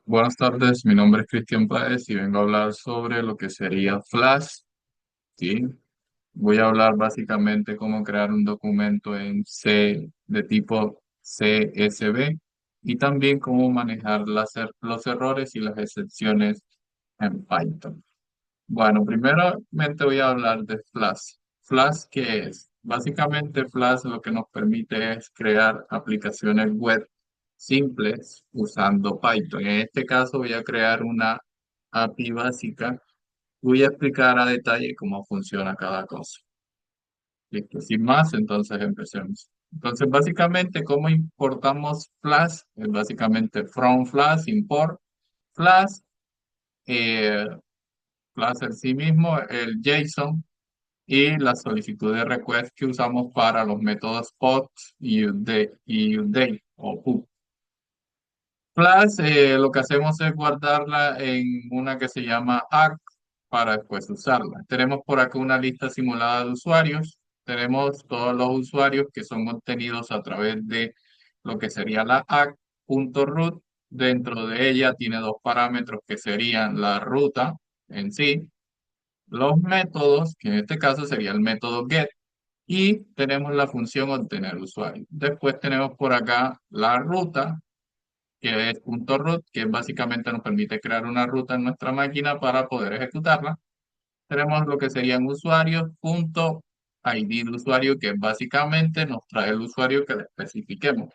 Buenas tardes, mi nombre es Cristian Páez y vengo a hablar sobre lo que sería Flash, ¿sí? Voy a hablar básicamente cómo crear un documento en C de tipo CSV y también cómo manejar los errores y las excepciones en Python. Bueno, primeramente voy a hablar de Flash. ¿Flash qué es? Básicamente Flash lo que nos permite es crear aplicaciones web simples usando Python. En este caso voy a crear una API básica. Voy a explicar a detalle cómo funciona cada cosa. Listo, sin más, entonces empecemos. Entonces, básicamente, ¿cómo importamos Flash? Es básicamente from Flash, import Flash, eh, Flash en sí mismo, el JSON y la solicitud de request que usamos para los métodos POST y UDate o PUB. Flash, lo que hacemos es guardarla en una que se llama ARC para después usarla. Tenemos por acá una lista simulada de usuarios. Tenemos todos los usuarios que son obtenidos a través de lo que sería la ARC.root. Dentro de ella tiene dos parámetros que serían la ruta en sí, los métodos, que en este caso sería el método get, y tenemos la función obtener usuario. Después tenemos por acá la ruta, que es punto .root, que básicamente nos permite crear una ruta en nuestra máquina para poder ejecutarla. Tenemos lo que serían usuarios, punto ID de usuario, que básicamente nos trae el usuario que le especifiquemos.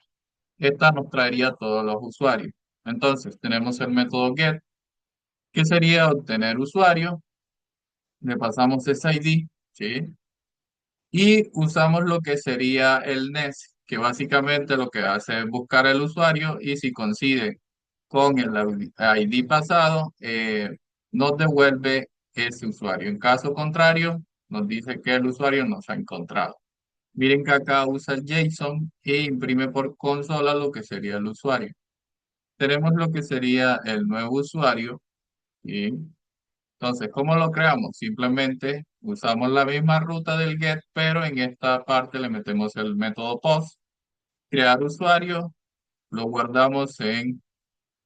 Esta nos traería todos los usuarios. Entonces, tenemos el método get, que sería obtener usuario, le pasamos ese ID, ¿sí? Y usamos lo que sería el NES, que básicamente lo que hace es buscar el usuario y si coincide con el ID pasado, nos devuelve ese usuario. En caso contrario, nos dice que el usuario no se ha encontrado. Miren que acá usa el JSON e imprime por consola lo que sería el usuario. Tenemos lo que sería el nuevo usuario. ¿Sí? Entonces, ¿cómo lo creamos? Simplemente usamos la misma ruta del get, pero en esta parte le metemos el método post, crear usuario, lo guardamos en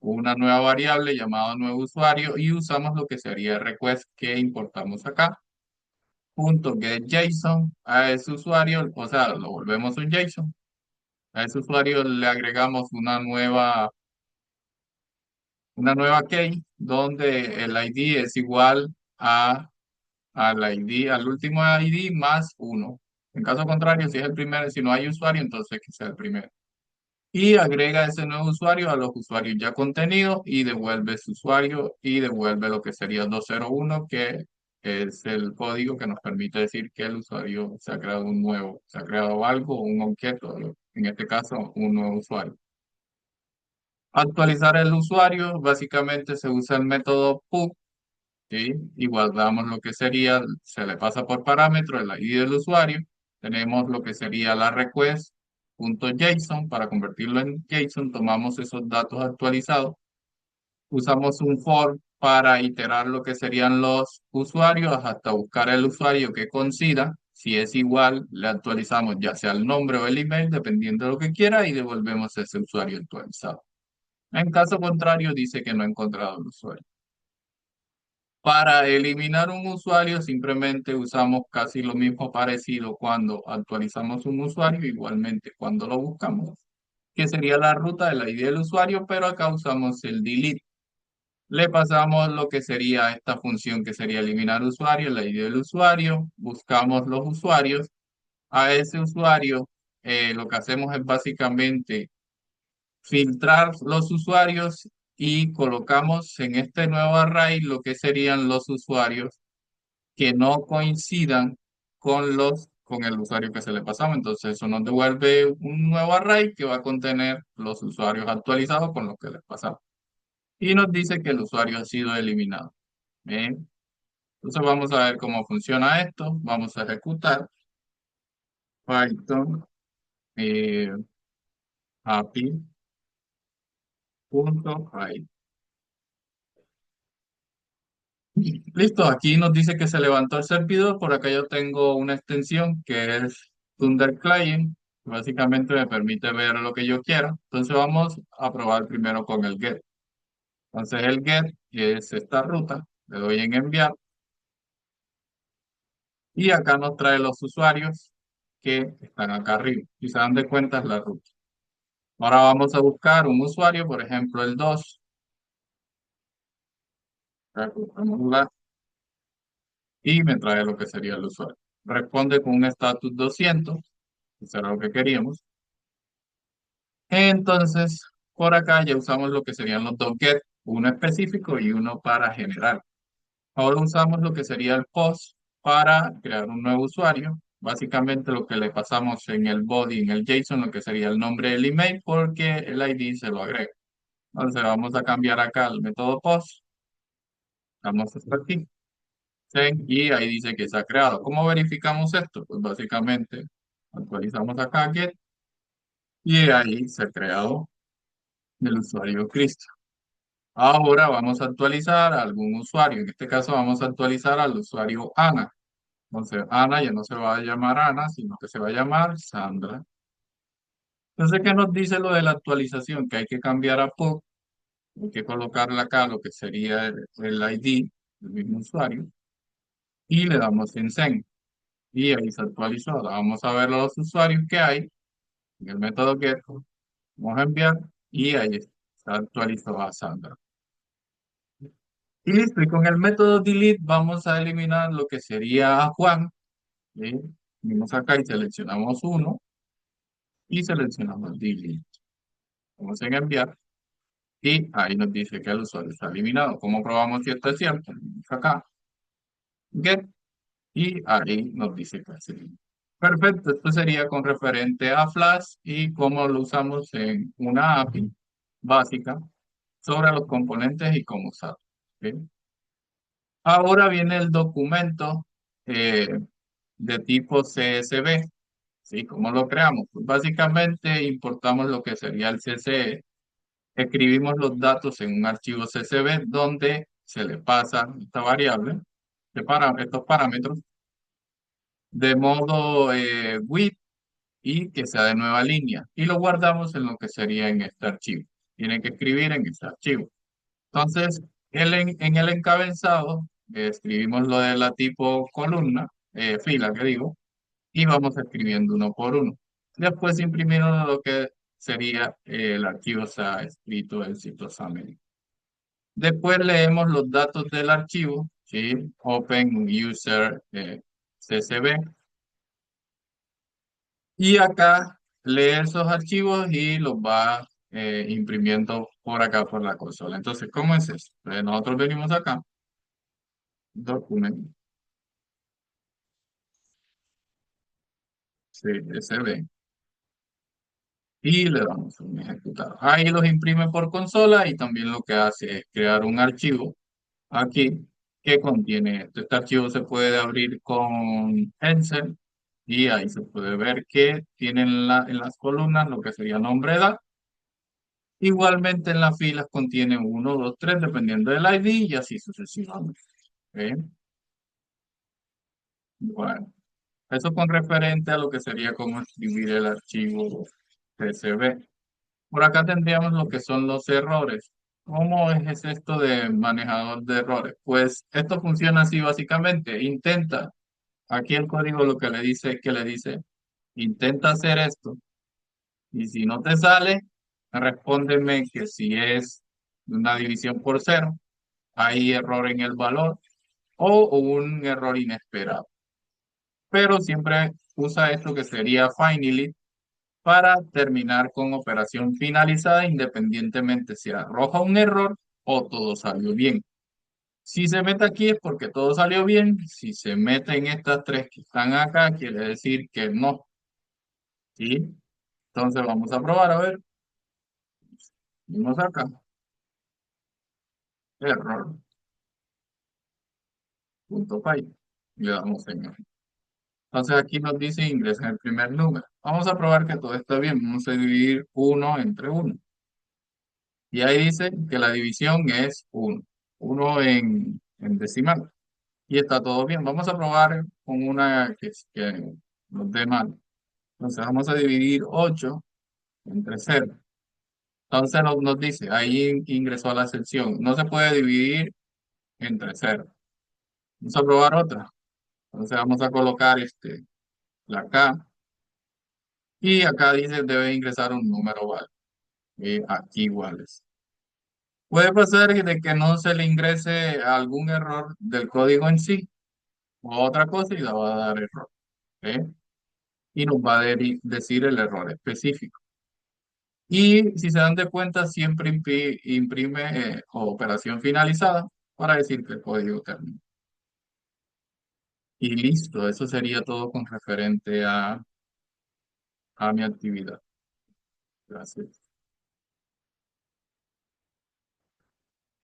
una nueva variable llamada nuevo usuario y usamos lo que sería request que importamos acá. Punto get JSON a ese usuario, o sea, lo volvemos un JSON. A ese usuario le agregamos una nueva key donde el ID es igual al ID, al último ID más uno. En caso contrario, si es el primero, si no hay usuario, entonces que sea el primero. Y agrega ese nuevo usuario a los usuarios ya contenidos y devuelve su usuario y devuelve lo que sería 201 que es el código que nos permite decir que el usuario se ha creado un nuevo, se ha creado algo, un objeto, en este caso, un nuevo usuario. Actualizar el usuario, básicamente se usa el método PUC, ¿sí? Y guardamos lo que sería, se le pasa por parámetro el ID del usuario. Tenemos lo que sería la request.json. Para convertirlo en JSON, tomamos esos datos actualizados. Usamos un for para iterar lo que serían los usuarios hasta buscar el usuario que coincida. Si es igual, le actualizamos ya sea el nombre o el email, dependiendo de lo que quiera, y devolvemos ese usuario actualizado. En caso contrario, dice que no ha encontrado el usuario. Para eliminar un usuario, simplemente usamos casi lo mismo parecido cuando actualizamos un usuario, igualmente cuando lo buscamos, que sería la ruta del ID del usuario, pero acá usamos el delete. Le pasamos lo que sería esta función que sería eliminar usuario, el ID del usuario, buscamos los usuarios. A ese usuario, lo que hacemos es básicamente filtrar los usuarios y colocamos en este nuevo array lo que serían los usuarios que no coincidan con el usuario que se le pasaba. Entonces eso nos devuelve un nuevo array que va a contener los usuarios actualizados con los que les pasaba. Y nos dice que el usuario ha sido eliminado. Bien. Entonces vamos a ver cómo funciona esto. Vamos a ejecutar Python API.py. Listo, aquí nos dice que se levantó el servidor. Por acá yo tengo una extensión que es Thunder Client. Básicamente me permite ver lo que yo quiera. Entonces vamos a probar primero con el get. Entonces el get es esta ruta, le doy en enviar y acá nos trae los usuarios que están acá arriba. Si se dan de cuenta es la ruta. Ahora vamos a buscar un usuario, por ejemplo el 2. Y me trae lo que sería el usuario. Responde con un status 200, eso era lo que queríamos. Entonces, por acá ya usamos lo que serían los dos get, uno específico y uno para generar. Ahora usamos lo que sería el post para crear un nuevo usuario. Básicamente lo que le pasamos en el body, en el JSON, lo que sería el nombre del email, porque el ID se lo agrega. Entonces vamos a cambiar acá el método post. Damos esto aquí. Sí, y ahí dice que se ha creado. ¿Cómo verificamos esto? Pues básicamente actualizamos acá get y ahí se ha creado el usuario Cristo. Ahora vamos a actualizar a algún usuario. En este caso vamos a actualizar al usuario Ana. Entonces Ana ya no se va a llamar Ana, sino que se va a llamar Sandra. Entonces, ¿qué nos dice lo de la actualización? Que hay que cambiar a PUC, hay que colocarle acá lo que sería el ID del mismo usuario y le damos en send. Y ahí se actualizó. Ahora vamos a ver los usuarios que hay en el método get. Vamos a enviar y ahí se actualizó a Sandra. Y listo. Y con el método delete vamos a eliminar lo que sería a Juan. ¿Sí? Venimos acá y seleccionamos uno y seleccionamos delete. Vamos a enviar y ahí nos dice que el usuario está eliminado. ¿Cómo probamos si esto es cierto? Venimos acá, get, y ahí nos dice que es eliminado. Perfecto, esto sería con referente a Flash y cómo lo usamos en una API básica sobre los componentes y cómo usarlo. ¿Ok? Ahora viene el documento eh, de tipo CSV. ¿Sí? ¿Cómo lo creamos? Pues básicamente importamos lo que sería el CSV, escribimos los datos en un archivo CSV donde se le pasa esta variable, estos parámetros, de modo with y que sea de nueva línea. Y lo guardamos en lo que sería en este archivo. Tienen que escribir en este archivo. Entonces, en el encabezado, escribimos lo de la tipo columna, fila, que digo, y vamos escribiendo uno por uno. Después imprimimos lo que sería el archivo se ha escrito exitosamente. Después leemos los datos del archivo, ¿sí? Open User CSV. Y acá lee esos archivos y los va imprimiendo por acá por la consola. Entonces, ¿cómo es eso? Nosotros venimos acá, Document, CSV, y le damos un ejecutar. Ahí los imprime por consola y también lo que hace es crear un archivo aquí que contiene esto. Este archivo se puede abrir con Excel y ahí se puede ver que tiene en las columnas lo que sería nombre, edad. Igualmente en las filas contiene uno, 2, 3, dependiendo del ID y así sucesivamente. ¿Ok? Bueno, eso con referente a lo que sería cómo escribir el archivo CSV. Por acá tendríamos lo que son los errores. ¿Cómo es esto de manejador de errores? Pues esto funciona así básicamente. Intenta, aquí el código lo que le dice es que le dice, intenta hacer esto y si no te sale, respóndeme que si es una división por cero hay error en el valor o un error inesperado. Pero siempre usa esto que sería finally para terminar con operación finalizada independientemente si arroja un error o todo salió bien. Si se mete aquí es porque todo salió bien. Si se mete en estas tres que están acá, quiere decir que no. ¿Sí? Entonces vamos a probar, a ver. Vamos acá. Error. Punto py. Le damos en OK. Entonces aquí nos dice ingresa el primer número. Vamos a probar que todo está bien. Vamos a dividir uno entre uno. Y ahí dice que la división es uno. Uno en decimal. Y está todo bien. Vamos a probar con una que nos dé mal. Entonces vamos a dividir 8 entre cero. Entonces nos dice, ahí ingresó a la sección, no se puede dividir entre cero. Vamos a probar otra. Entonces vamos a colocar la K y acá dice debe ingresar un número aquí iguales. Puede pasar de que no se le ingrese algún error del código en sí o otra cosa y le va a dar error. ¿Ok? Y nos va a decir el error específico. Y si se dan de cuenta, siempre imprime operación finalizada para decir que el código terminó. Y listo, eso sería todo con referente a mi actividad. Gracias.